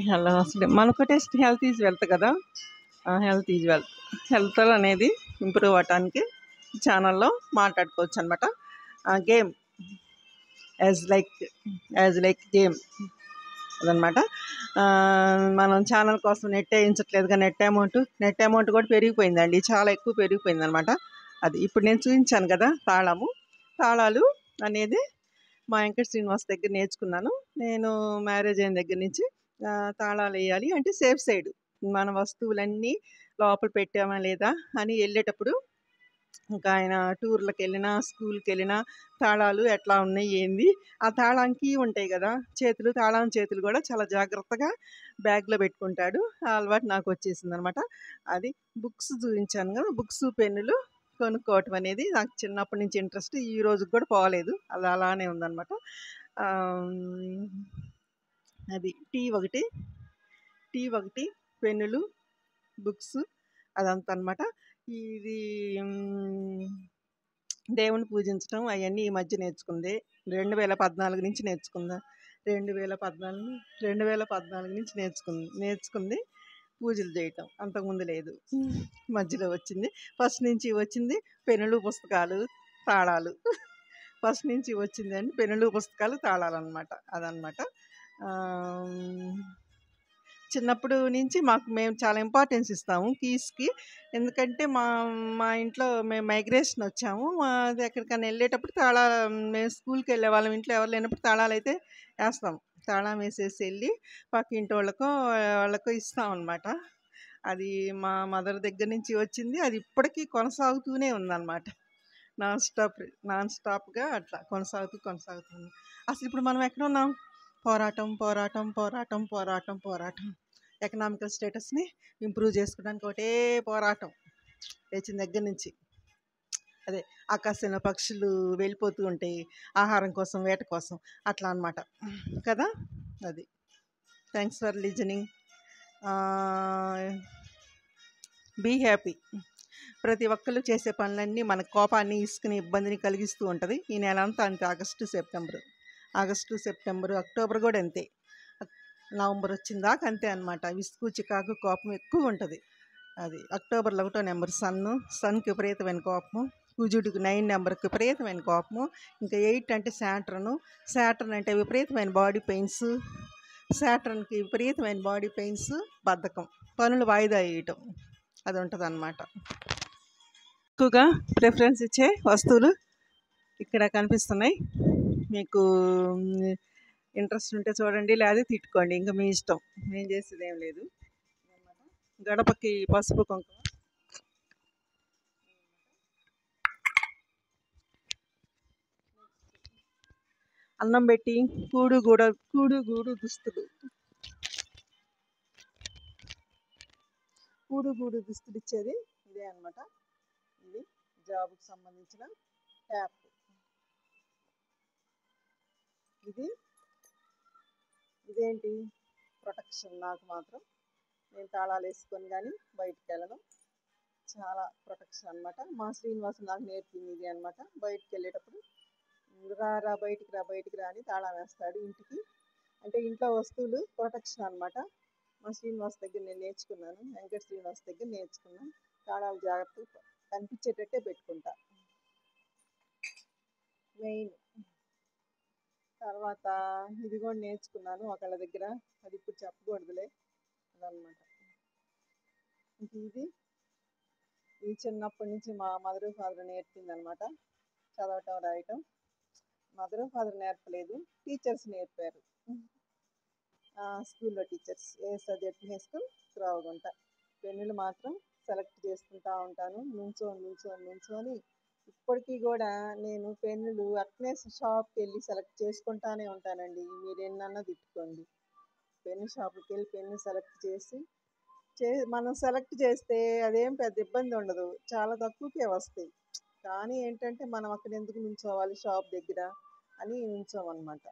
Hello అసలు మనకు test health is wealth కదా. Health is wealth. హెల్త్ అనేది ఇంప్రూవ్ అవ్వటానికి ఛానల్లో మాట్లాడుకోవచ్చు అనమాట. గేమ్ యాజ్ లైక్ గేమ్ అదనమాట. మనం ఛానల్ కోసం నెట్ వేయించట్లేదుగా. నెట్ అమౌంట్ కూడా పెరిగిపోయిందండి, చాలా ఎక్కువ పెరిగిపోయింది అనమాట. అది ఇప్పుడు నేను చూపించాను కదా, తాళాలు అనేది మా వెంకట శ్రీనివాస్ దగ్గర నేర్చుకున్నాను. నేను మ్యారేజ్ అయిన దగ్గర నుంచి తాళాలు వేయాలి అంటే సేఫ్ సైడ్ మన వస్తువులన్నీ లోపల పెట్టామా లేదా అని వెళ్ళేటప్పుడు, ఇంకా ఆయన టూర్లకు వెళ్ళినా స్కూల్కి వెళ్ళినా తాళాలు ఎట్లా ఉన్నాయి ఏంది, ఆ తాళానికి ఉంటాయి కదా తాళం చేతులు కూడా చాలా జాగ్రత్తగా బ్యాగ్లో పెట్టుకుంటాడు. ఆ అలవాటు నాకు వచ్చేసింది అనమాట. అది బుక్స్ చూపించాను కదా, బుక్స్ పెన్నులు కొనుక్కోవటం అనేది నాకు చిన్నప్పటి నుంచి ఇంట్రెస్ట్. ఈ రోజుకి కూడా పోలేదు, అది అలానే ఉందన్నమాట. అది టీ ఒకటి పెన్నులు బుక్స్ అదంతా అనమాట. ఇది దేవుని పూజించడం అవన్నీ ఈ మధ్య నేర్చుకుంది. 2014 నుంచి నేర్చుకుందా. 2014 నుంచి నేర్చుకుంది పూజలు చేయటం. అంతకుముందు లేదు, మధ్యలో వచ్చింది. ఫస్ట్ నుంచి వచ్చింది పెన్నులు పుస్తకాలు తాళాలు. ఫస్ట్ నుంచి వచ్చిందండి పెన్నులు పుస్తకాలు తాళాలు అనమాట. అదనమాట. చిన్నప్పుడు నుంచి మేము చాలా ఇంపార్టెన్స్ ఇస్తాము కీస్కి. ఎందుకంటే మా ఇంట్లో మేము మైగ్రేషన్ వచ్చాము. అది ఎక్కడికైనా వెళ్ళేటప్పుడు మేము స్కూల్కి వెళ్ళే వాళ్ళం, ఇంట్లో ఎవరు లేనప్పుడు తాళాలు అయితే వేస్తాం. తాళం వేసేసి వెళ్ళి పక్కింటి వాళ్ళకో ఇస్తాం అనమాట. అది మా మదర్ దగ్గర నుంచి వచ్చింది, అది ఇప్పటికీ కొనసాగుతూనే ఉందన్నమాట. నాన్ స్టాప్గా అట్లా కొనసాగుతుంది. అసలు ఇప్పుడు మనం ఎక్కడ ఉన్నాం? పోరాటం. ఎకనామికల్ స్టేటస్ని ఇంప్రూవ్ చేసుకోవడానికి ఒకటే పోరాటం లేచిన దగ్గర నుంచి. అదే ఆకాశంలో పక్షులు వెళ్ళిపోతూ ఉంటాయి ఆహారం కోసం, వేట కోసం, అట్లా అనమాట కదా. అది. Thanks for listening. Be happy. ప్రతి ఒక్కళ్ళు చేసే పనులన్నీ మన కోపాన్ని, ఇసుకని, ఇబ్బందిని కలిగిస్తూ ఉంటుంది. ఈ నెల అంతా అంతే. ఆగస్టు సెప్టెంబరు అక్టోబర్ కూడా అంతే. నవంబర్ వచ్చిందాక అంతే అనమాట. విసుగు, చికాకు, కోపం ఎక్కువ ఉంటుంది. అది అక్టోబర్లో 1వ నెంబర్ సన్కి విపరీతమైన కోపము. కుజుడికి 9 నెంబర్కి విపరీతమైన కోపము. ఇంకా 8 అంటే శాటర్న్ అంటే విపరీతమైన బాడీ పెయిన్స్. శాటర్న్కి విపరీతమైన బాడీ పెయిన్స్, బద్ధకం, పనులు వాయిదా వేయటం, అది ఉంటుంది అన్నమాట. ఎక్కువగా ప్రిఫరెన్స్ ఇచ్చే వస్తువులు ఇక్కడ కనిపిస్తున్నాయి. మీకు ఇంట్రెస్ట్ ఉంటే చూడండి, లేదా తిట్టుకోండి, ఇంకా మీ ఇష్టం. నేను చేసేది ఏం లేదు. గడపకి పసుపు కుంకుమ, అన్నం పెట్టి కూడు గూడు దుస్తులు ఇచ్చేది ఇదే అనమాట. ఇది జాబ్కి సంబంధించిన ట్యాప్. ఇది ఇదేంటి ప్రొటెక్షన్ నాకు మాత్రం. నేను తాళాలు వేసుకొని కానీ బయటికి వెళ్ళను. చాలా ప్రొటెక్షన్ అనమాట. మా శ్రీనివాసు నాకు నేర్పింది ఇది అనమాట. బయటికి వెళ్ళేటప్పుడు రా రా బయటికి రా బయటికి రా అని తాళం వేస్తాడు ఇంటికి. అంటే ఇంట్లో వస్తువులు ప్రొటెక్షన్ అనమాట. మా శ్రీనివాస్ దగ్గర నేను నేర్చుకున్నాను. వెంకట శ్రీనివాస్ దగ్గర నేర్చుకున్నాను. తాళాలు జాగ్రత్తగా కనిపించేటట్టే పెట్టుకుంటా మెయిన్. తర్వాత ఇది కూడా నేర్చుకున్నాను ఒకళ్ళ దగ్గర, అది ఇప్పుడు చెప్పకూడదులే, అదనమాట. ఇంక ఇది చిన్నప్పటి నుంచి మా మదర్ ఫాదర్ నేర్పింది అనమాట. చదవటం రాయటం మదర్ ఫాదర్ నేర్పలేదు, టీచర్స్ నేర్పారు. స్కూల్లో teachers, A S R Z P high school Ravagunta. పెన్నులు మాత్రం సెలెక్ట్ చేసుకుంటా ఉంటాను నుంచొని. ఇప్పటికీ కూడా నేను పెన్నులు అట్నే షాప్కి వెళ్ళి సెలెక్ట్ చేసుకుంటానే ఉంటానండి. మీరు ఎన్నన్నా తిట్టుకోండి, పెన్ను షాప్కి వెళ్ళి పెన్ను సెలెక్ట్ చేసి మనం సెలెక్ట్ చేస్తే అదేం పెద్ద ఇబ్బంది ఉండదు, చాలా తక్కువకే వస్తాయి. కానీ ఏంటంటే మనం అక్కడ ఎందుకు నుంచోవాలి షాప్ దగ్గర అని నుంచోమన్నమాట.